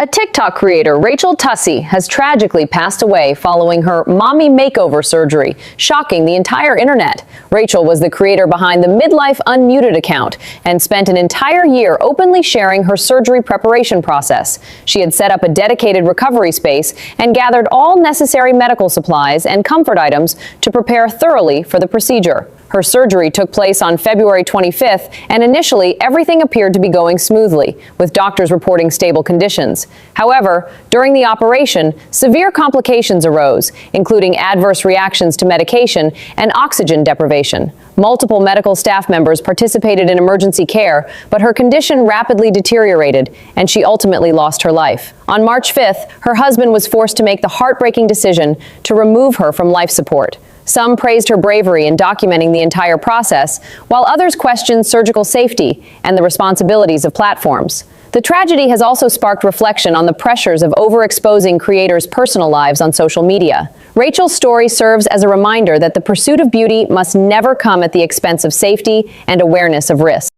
A TikTok creator, Rachel Tussey, has tragically passed away following her mommy makeover surgery, shocking the entire internet. Rachel was the creator behind the Midlife Unmuted account and spent an entire year openly sharing her surgery preparation process. She had set up a dedicated recovery space and gathered all necessary medical supplies and comfort items to prepare thoroughly for the procedure. Her surgery took place on February 25th, and initially everything appeared to be going smoothly, with doctors reporting stable conditions. However, during the operation, severe complications arose, including adverse reactions to medication and oxygen deprivation. Multiple medical staff members participated in emergency care, but her condition rapidly deteriorated, and she ultimately lost her life. On March 5th, her husband was forced to make the heartbreaking decision to remove her from life support. Some praised her bravery in documenting the entire process, while others questioned surgical safety and the responsibilities of platforms. The tragedy has also sparked reflection on the pressures of overexposing creators' personal lives on social media. Rachel's story serves as a reminder that the pursuit of beauty must never come at the expense of safety and awareness of risk.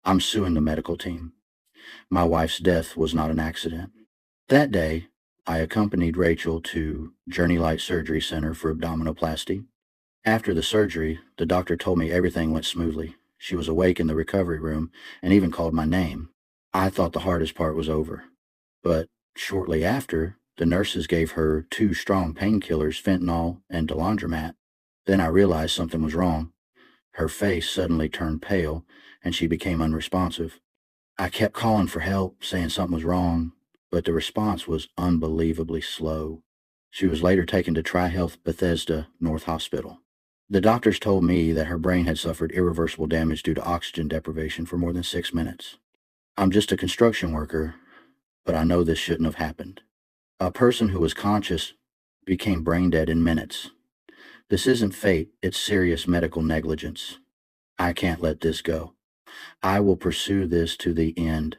I'm suing the medical team. My wife's death was not an accident. That day, I accompanied Rachel to Journey Light Surgery Center for abdominoplasty. After the surgery, the doctor told me everything went smoothly. She was awake in the recovery room and even called my name. I thought the hardest part was over. But shortly after, the nurses gave her 2 strong painkillers, fentanyl and Delondromat. Then I realized something was wrong. Her face suddenly turned pale and she became unresponsive. I kept calling for help, saying something was wrong, but the response was unbelievably slow. She was later taken to TriHealth Bethesda North Hospital. The doctors told me that her brain had suffered irreversible damage due to oxygen deprivation for more than 6 minutes. I'm just a construction worker, but I know this shouldn't have happened. A person who was conscious became brain dead in minutes. This isn't fate, it's serious medical negligence. I can't let this go. I will pursue this to the end.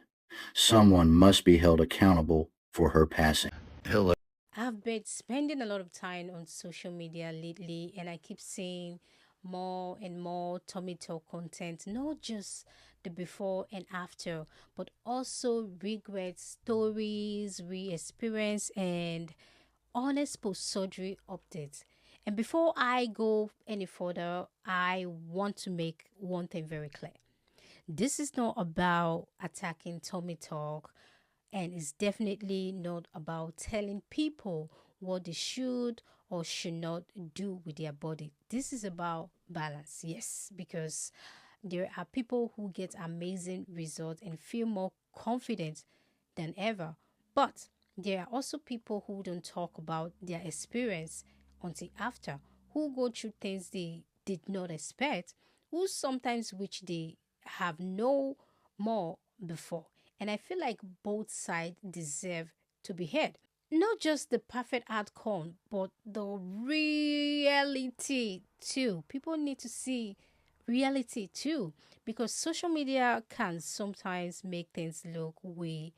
Someone must be held accountable for her passing. Hello. I've been spending a lot of time on social media lately, and I keep seeing more and more tummy talk content, not just the before and after, but also regret stories, re-experience, and honest post-surgery updates. And before I go any further, I want to make one thing very clear. This is not about attacking tummy talk, and it's definitely not about telling people what they should or should not do with their body. This is about balance, yes, because there are people who get amazing results and feel more confident than ever. But there are also people who don't talk about their experience until after, who go through things they did not expect, who sometimes wish they have no more before. And I feel like both sides deserve to be heard. Not just the perfect outcome, but the reality too. People need to see reality too, because social media can sometimes make things look way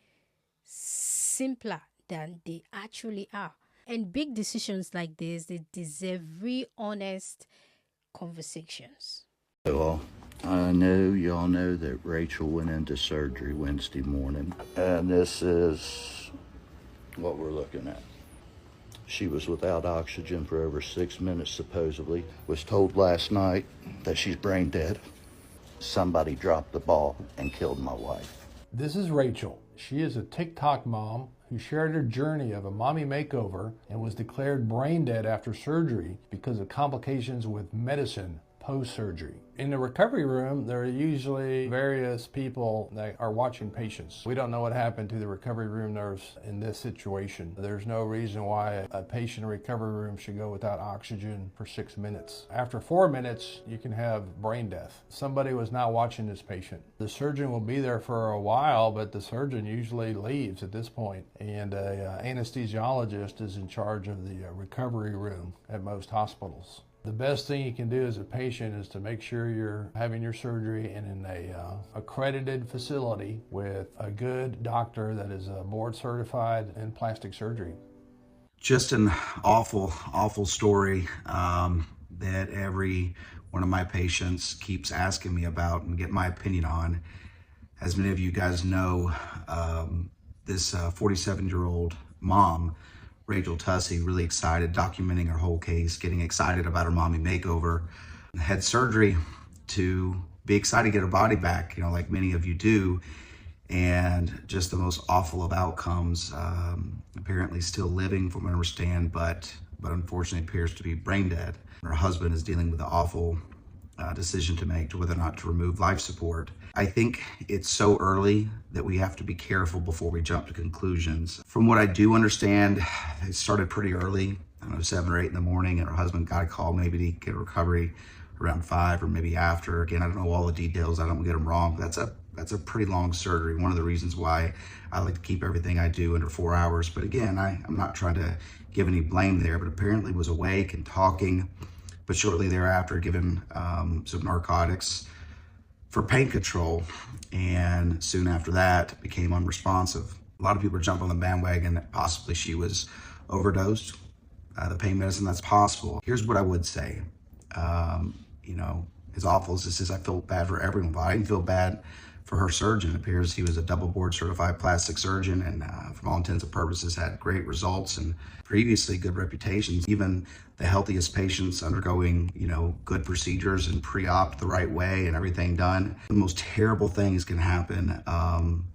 simpler than they actually are. And big decisions like this, they deserve real honest conversations. Well, I know y'all know that Rachel went into surgery Wednesday morning, and this is what we're looking at. She was without oxygen for over 6 minutes, supposedly. Was told last night that she's brain dead. Somebody dropped the ball and killed my wife. This is Rachel. She is a TikTok mom who shared her journey of a mommy makeover and was declared brain dead after surgery because of complications with medicine post-surgery. In the recovery room, there are usually various people that are watching patients. We don't know what happened to the recovery room nurse in this situation. There's no reason why a patient in a recovery room should go without oxygen for 6 minutes. After 4 minutes, you can have brain death. Somebody was not watching this patient. The surgeon will be there for a while, but the surgeon usually leaves at this point, and an anesthesiologist is in charge of the recovery room at most hospitals. The best thing you can do as a patient is to make sure you're having your surgery in a accredited facility with a good doctor that is board certified in plastic surgery. Just an awful, awful story that every one of my patients keeps asking me about and get my opinion on. As many of you guys know, this 47-year-old mom, Rachel Tussey, really excited, documenting her whole case, getting excited about her mommy makeover, had surgery to be excited to get her body back, you know, like many of you do, and just the most awful of outcomes. Apparently still living, from what I understand, but unfortunately appears to be brain dead. Her husband is dealing with the awful decision to make to whether or not to remove life support. I think it's so early that we have to be careful before we jump to conclusions. From what I do understand, it started pretty early, I don't know, 7 or 8 in the morning, and her husband got a call maybe to get a recovery around 5 or maybe after. Again, I don't know all the details, I don't get them wrong. That's a pretty long surgery. One of the reasons why I like to keep everything I do under 4 hours. But again, I'm not trying to give any blame there, but apparently was awake and talking, but shortly thereafter given some narcotics for pain control, and soon after that became unresponsive. A lot of people are jumping on the bandwagon that possibly she was overdosed. The pain medicine, that's possible. Here's what I would say. You know, as awful as this is, I feel bad for everyone, but I didn't feel bad for her surgeon. It appears he was a double board certified plastic surgeon, and from all intents and purposes had great results and previously good reputations. Even the healthiest patients undergoing, you know, good procedures and pre-op the right way and everything done. The most terrible things can happen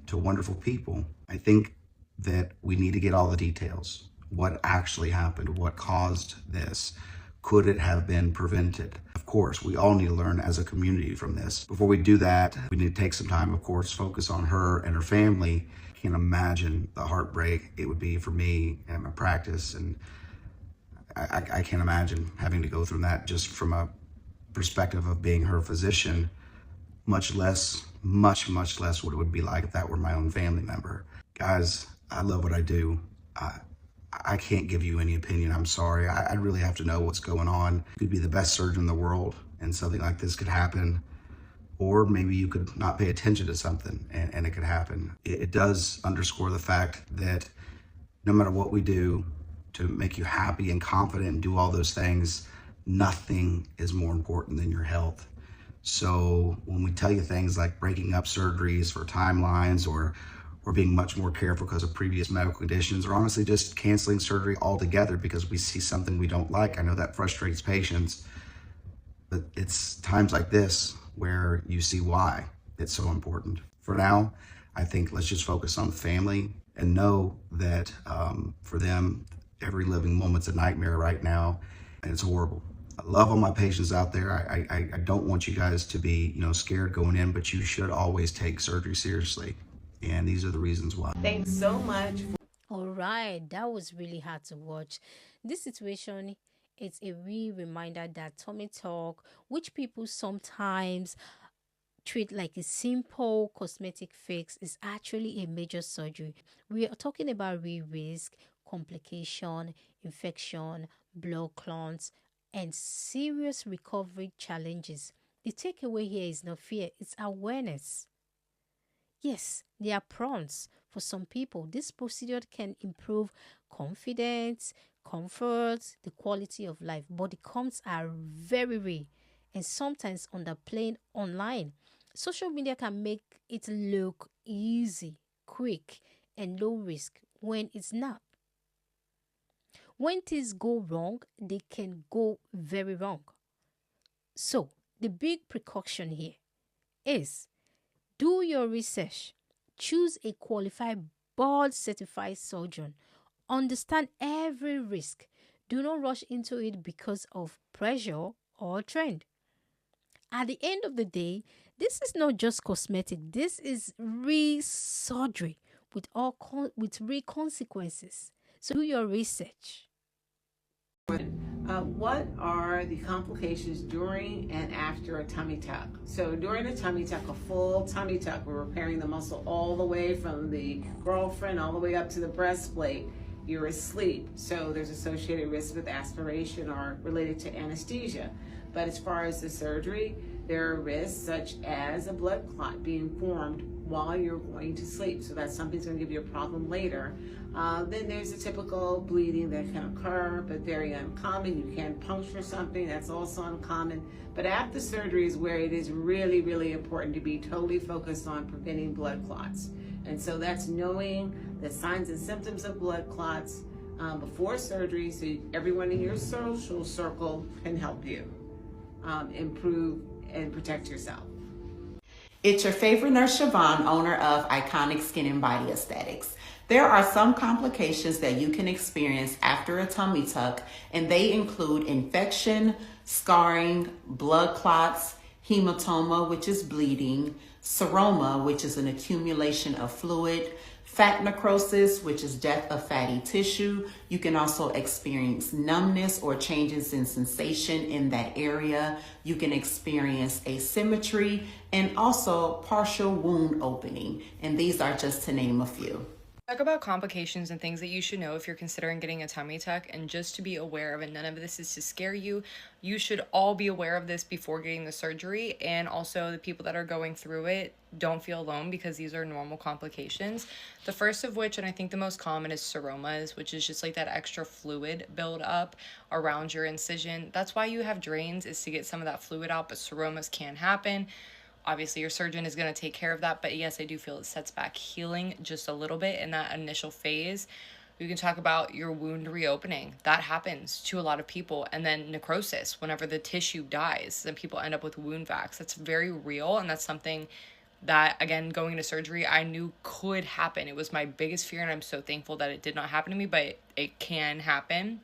to wonderful people. I think that we need to get all the details. What actually happened? What caused this? Could it have been prevented? Of course, we all need to learn as a community from this. Before we do that, we need to take some time, of course, focus on her and her family. I can't imagine the heartbreak it would be for me and my practice, and I can't imagine having to go through that just from a perspective of being her physician, much less what it would be like if that were my own family member. Guys, I love what I do. I can't give you any opinion, I'm sorry. I really have to know what's going on. You could be the best surgeon in the world and something like this could happen, or maybe you could not pay attention to something and it could happen. It does underscore the fact that no matter what we do to make you happy and confident and do all those things, nothing is more important than your health. So when we tell you things like breaking up surgeries for timelines, or being much more careful because of previous medical conditions, or honestly just canceling surgery altogether because we see something we don't like, I know that frustrates patients, but it's times like this where you see why it's so important. For now, I think let's just focus on the family and know that for them, every living moment's a nightmare right now, and it's horrible. I love all my patients out there. I don't want you guys to be, you know, scared going in, but you should always take surgery seriously. And these are the reasons why. Thanks so much. All right, that was really hard to watch. This situation, it's a real reminder that tummy talk, which people sometimes treat like a simple cosmetic fix, is actually a major surgery. We are talking about real risk, complication, infection, blood clots, and serious recovery challenges. The takeaway here is not fear, it's awareness. Yes, there are pros. For some people, this procedure can improve confidence, comfort, the quality of life, but the cons are very rare and sometimes underplayed online. Social media can make it look easy, quick, and low risk when it's not. When things go wrong, they can go very wrong. So, the big precaution here is do your research. Choose a qualified board-certified surgeon. Understand every risk. Do not rush into it because of pressure or trend. At the end of the day, this is not just cosmetic. This is real surgery with real consequences. So do your research. What are the complications during and after a tummy tuck? So during a tummy tuck, a full tummy tuck, we're repairing the muscle all the way from the girlfriend all the way up to the breastplate. You're asleep, so there's associated risks with aspiration or related to anesthesia. But as far as the surgery, there are risks such as a blood clot being formed while you're going to sleep. So that's something that's going to give you a problem later. Then there's a typical bleeding that can occur, but very uncommon. You can puncture something, that's also uncommon. But after surgery is where it is really, really important to be totally focused on preventing blood clots. And so that's knowing the signs and symptoms of blood clots before surgery, so everyone in your social circle can help you improve and protect yourself. It's your favorite nurse, Siobhan, owner of Iconic Skin and Body Aesthetics. There are some complications that you can experience after a tummy tuck, and they include infection, scarring, blood clots, hematoma, which is bleeding, seroma, which is an accumulation of fluid, fat necrosis, which is death of fatty tissue. You can also experience numbness or changes in sensation in that area. You can experience asymmetry and also partial wound opening. And these are just to name a few. Talk about complications and things that you should know if you're considering getting a tummy tuck, and just to be aware of it. None of this is to scare you. You should all be aware of this before getting the surgery, and also the people that are going through it, don't feel alone because these are normal complications. The first of which, and I think the most common, is seromas, which is just like that extra fluid build up around your incision. That's why you have drains, is to get some of that fluid out, but seromas can happen. Obviously, your surgeon is going to take care of that, but yes, I do feel it sets back healing just a little bit in that initial phase. We can talk about your wound reopening. That happens to a lot of people. And then necrosis, whenever the tissue dies, then people end up with wound vacs. That's very real, and that's something that, again, going into surgery, I knew could happen. It was my biggest fear, and I'm so thankful that it did not happen to me, but it can happen.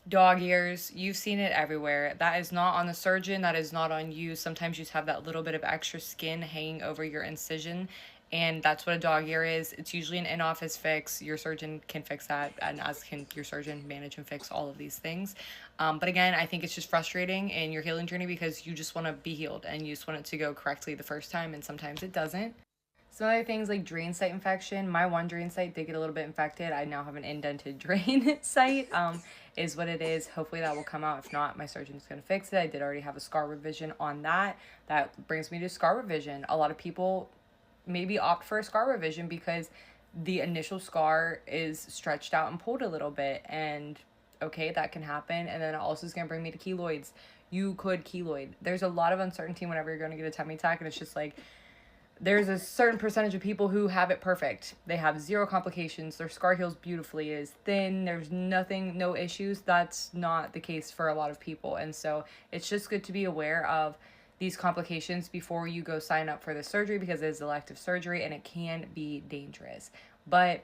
Dog ears, you've seen it everywhere. That is not on the surgeon, that is not on you. Sometimes you just have that little bit of extra skin hanging over your incision, and that's what a dog ear is. It's usually an in-office fix. Your surgeon can fix that, and as can your surgeon manage and fix all of these things. But again, I think it's just frustrating in your healing journey because you just want to be healed and you just want it to go correctly the first time, and sometimes it doesn't. Some other things like drain site infection. My one drain site did get a little bit infected. I now have an indented drain site, is what it is. Hopefully that will come out. If not, my surgeon's going to fix it. I did already have a scar revision on that. That brings me to scar revision. A lot of people maybe opt for a scar revision because the initial scar is stretched out and pulled a little bit, and okay, that can happen. And then it also is going to bring me to keloids. You could keloid. There's a lot of uncertainty whenever you're going to get a tummy tuck, and it's just like, there's a certain percentage of people who have it perfect. They have zero complications. Their scar heals beautifully. It is thin. There's nothing, no issues. That's not the case for a lot of people. And so it's just good to be aware of these complications before you go sign up for the surgery, because it is elective surgery and it can be dangerous. But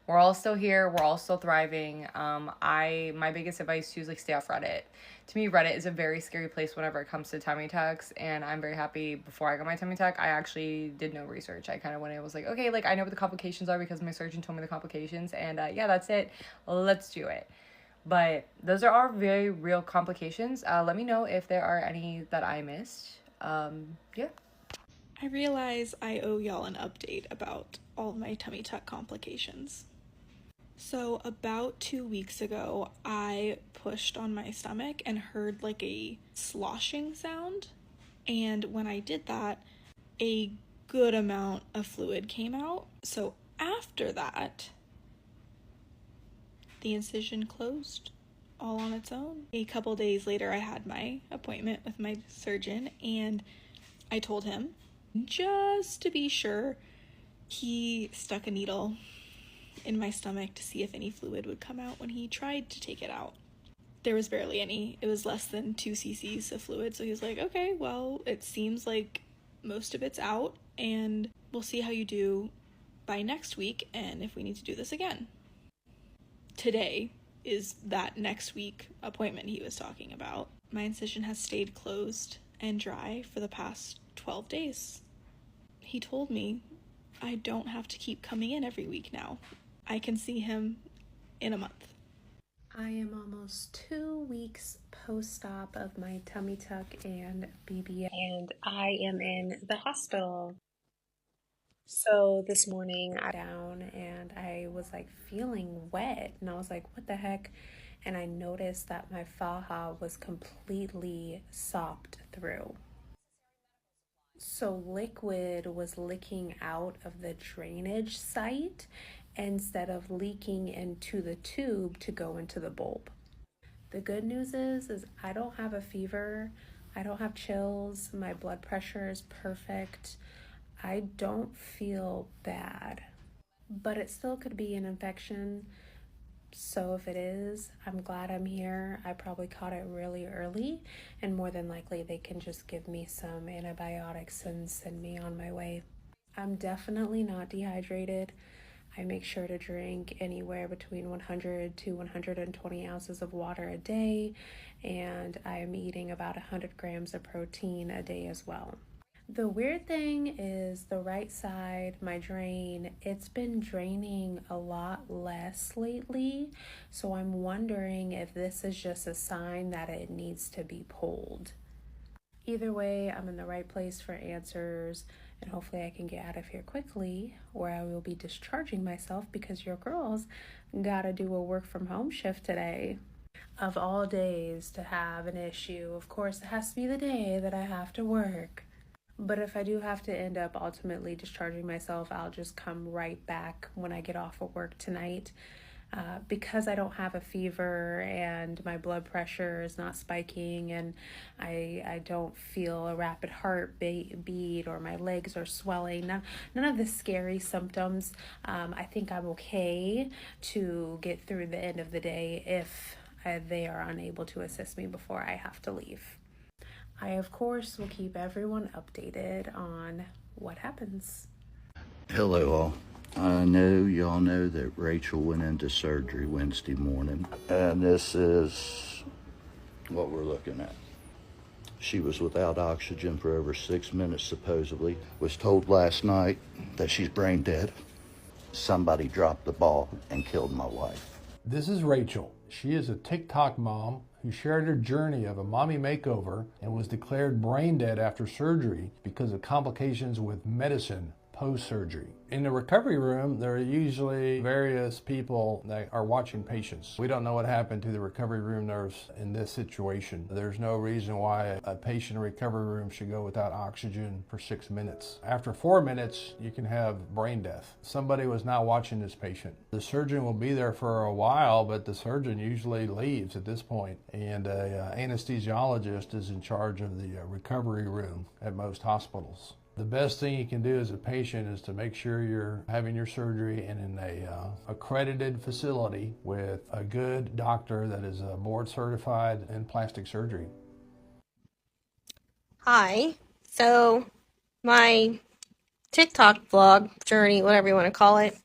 we're all still here. We're all still thriving. My biggest advice too is like stay off Reddit. To me, Reddit is a very scary place whenever it comes to tummy tucks, and I'm very happy before I got my tummy tuck, I actually did no research. I kind of went in and was like, okay, like I know what the complications are because my surgeon told me the complications, and yeah, that's it. Let's do it. But those are all very real complications. Let me know if there are any that I missed. Yeah. I realize I owe y'all an update about all of my tummy tuck complications. So about 2 weeks ago, I pushed on my stomach and heard like a sloshing sound. And when I did that, a good amount of fluid came out. So after that, the incision closed all on its own. A couple days later, I had my appointment with my surgeon, and I told him, just to be sure, he stuck a needle in my stomach to see if any fluid would come out when he tried to take it out. There was barely any. It was less than 2 cc's of fluid. So he was like, okay, well, it seems like most of it's out, and we'll see how you do by next week and if we need to do this again. Today is that next week appointment he was talking about. My incision has stayed closed and dry for the past 12 days. He told me I don't have to keep coming in every week now. I can see him in a month. I am almost 2 weeks post-op of my tummy tuck and BBL, and I am in the hospital. So this morning I down and I was like feeling wet, and I was like, what the heck? And I noticed that my faja was completely sopped through. So liquid was leaking out of the drainage site instead of leaking into the tube to go into the bulb. The good news is I don't have a fever, I don't have chills, my blood pressure is perfect, I don't feel bad. but it still could be an infection. So if it is, I'm glad I'm here. I probably caught it really early, and more than likely they can just give me some antibiotics and send me on my way. I'm definitely not dehydrated. I make sure to drink anywhere between 100 to 120 ounces of water a day, and I'm eating about 100 grams of protein a day as well. The weird thing is the right side, my drain, it's been draining a lot less lately. So I'm wondering if this is just a sign that it needs to be pulled. Either way, I'm in the right place for answers, and hopefully I can get out of here quickly, or I will be discharging myself because your girls gotta do a work from home shift today. Of all days to have an issue, of course, it has to be the day that I have to work. But if I do have to end up ultimately discharging myself, I'll just come right back when I get off of work tonight. Because I don't have a fever and my blood pressure is not spiking and I don't feel a rapid heartbeat or my legs are swelling, none of the scary symptoms, I think I'm okay to get through the end of the day if they are unable to assist me before I have to leave. I, of course, will keep everyone updated on what happens. Hello, all. I know y'all know that Rachel went into surgery Wednesday morning, and this is what we're looking at. She was without oxygen for over 6 minutes, supposedly. Was told last night that she's brain dead. Somebody dropped the ball and killed my wife. This is Rachel. She is a TikTok mom who shared her journey of a mommy makeover and was declared brain dead after surgery because of complications with medicine post-surgery. In the recovery room, there are usually various people that are watching patients. We don't know what happened to the recovery room nurse in this situation. There's no reason why a patient in a recovery room should go without oxygen for 6 minutes. After 4 minutes, you can have brain death. Somebody was not watching this patient. The surgeon will be there for a while, but the surgeon usually leaves at this point, and an anesthesiologist is in charge of the recovery room at most hospitals. The best thing you can do as a patient is to make sure you're having your surgery in a accredited facility with a good doctor that is board certified in plastic surgery. Hi. So my TikTok vlog journey, whatever you want to call it,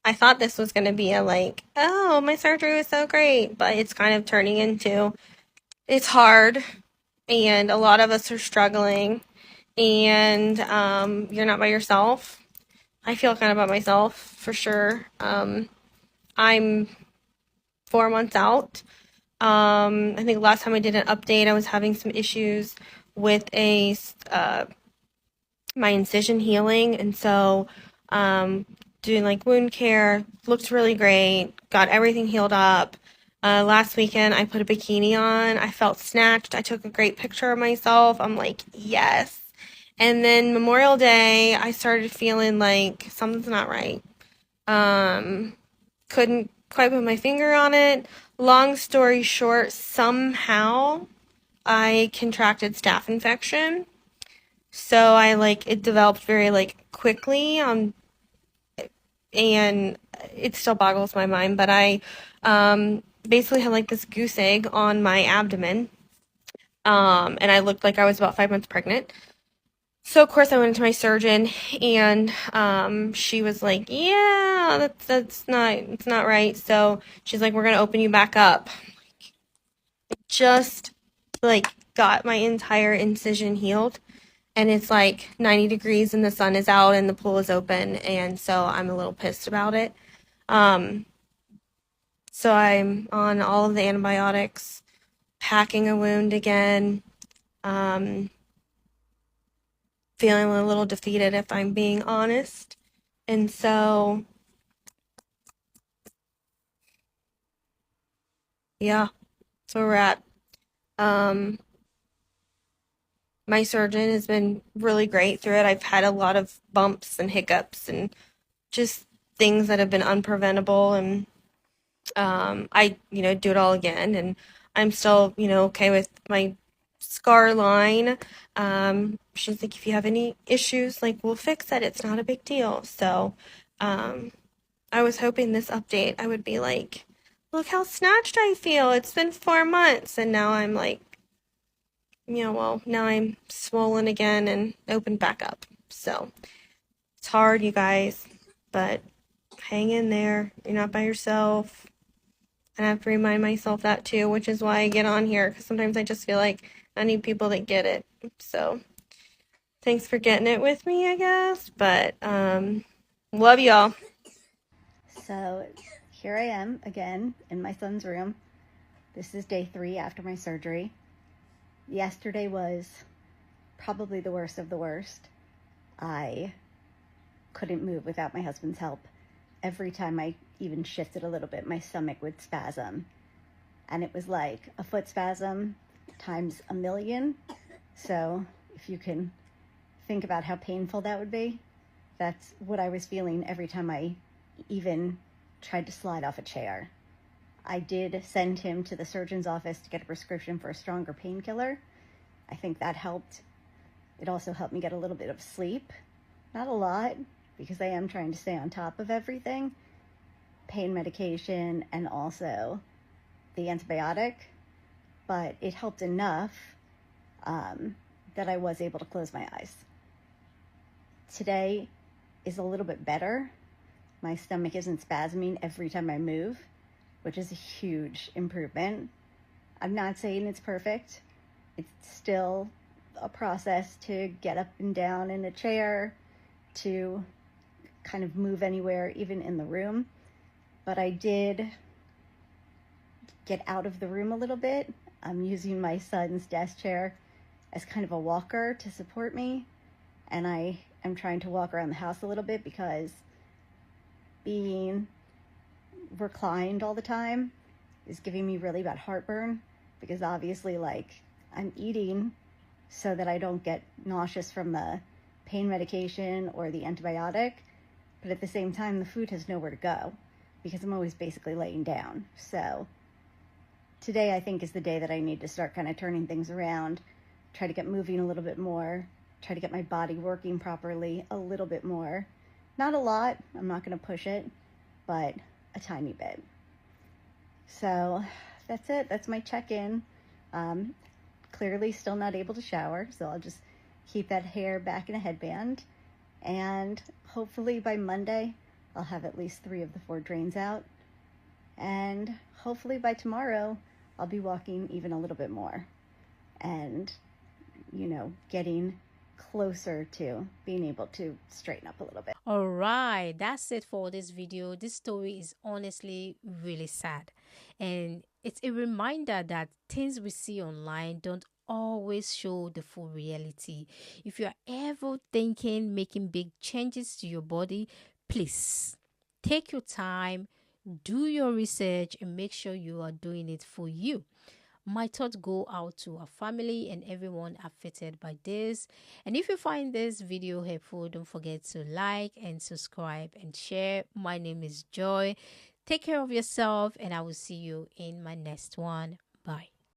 I thought this was going to be a like, oh, my surgery was so great, but it's kind of turning into it's hard and a lot of us are struggling and you're not by yourself. I feel kind of by myself for sure. I'm 4 months out. I think last time I did an update, I was having some issues with my incision healing, and so doing like wound care looked really great. Got everything healed up. Last weekend, I put a bikini on. I felt snatched. I took a great picture of myself. I'm like, yes. And then Memorial Day, I started feeling like something's not right. Couldn't quite put my finger on it. Long story short, somehow I contracted staph infection. So it developed very quickly, and it still boggles my mind, but I basically had like this goose egg on my abdomen. And I looked like I was about 5 months pregnant. So of course I went into my surgeon, and she was like, yeah, it's not right. So she's like, we're gonna open you back up. Just got my entire incision healed, and it's like 90 degrees and the sun is out and the pool is open, and so I'm a little pissed about it. So I'm on all of the antibiotics, packing a wound again, feeling a little defeated if I'm being honest. And so, yeah, that's where we're at. My surgeon has been really great through it. I've had a lot of bumps and hiccups and just things that have been unpreventable, and I do it all again, and I'm still okay with my scar line. She's like, if you have any issues, like, we'll fix it, it's not a big deal. So I was hoping this update I would be like, look how snatched I feel. It's been 4 months. And now I'm like, yeah, well, now I'm swollen again and opened back up. So it's hard, you guys, but hang in there. You're not by yourself. And I have to remind myself that too, which is why I get on here, because sometimes I just feel like I need people that get it. So thanks for getting it with me, I guess. But love y'all. So here I am again in my son's room. This is day 3 after my surgery. Yesterday was probably the worst of the worst. I couldn't move without my husband's help. Every time I even shifted a little bit, my stomach would spasm. And it was like a foot spasm times a million. So if you can think about how painful that would be, that's what I was feeling every time I even tried to slide off a chair. I did send him to the surgeon's office to get a prescription for a stronger painkiller. I think that helped. It also helped me get a little bit of sleep. Not a lot, because I am trying to stay on top of everything. Pain medication and also the antibiotic. But it helped enough that I was able to close my eyes. Today is a little bit better. My stomach isn't spasming every time I move, which is a huge improvement. I'm not saying it's perfect. It's still a process to get up and down in a chair, to kind of move anywhere, even in the room. But I did get out of the room a little bit. I'm using my son's desk chair as kind of a walker to support me. And I am trying to walk around the house a little bit, because being reclined all the time is giving me really bad heartburn, because obviously, like, I'm eating so that I don't get nauseous from the pain medication or the antibiotic, but at the same time the food has nowhere to go because I'm always basically laying down. So today I think is the day that I need to start kind of turning things around, try to get moving a little bit more, try to get my body working properly a little bit more. Not a lot, I'm not going to push it, but a tiny bit. So that's it. That's my check-in. Clearly still not able to shower, so I'll just keep that hair back in a headband. And hopefully by Monday, I'll have at least 3 of the 4 drains out. And hopefully by tomorrow, I'll be walking even a little bit more. And, you know, getting closer to being able to straighten up a little bit. All right, that's it for this video. This story is honestly really sad, and it's a reminder that things we see online don't always show the full reality. If you're ever thinking making big changes to your body, please take your time, do your research, and make sure you are doing it for you. My thoughts go out to our family and everyone affected by this. And if you find this video helpful, don't forget to like and subscribe and share. My name is Joy. Take care of yourself, and I will see you in my next one. Bye.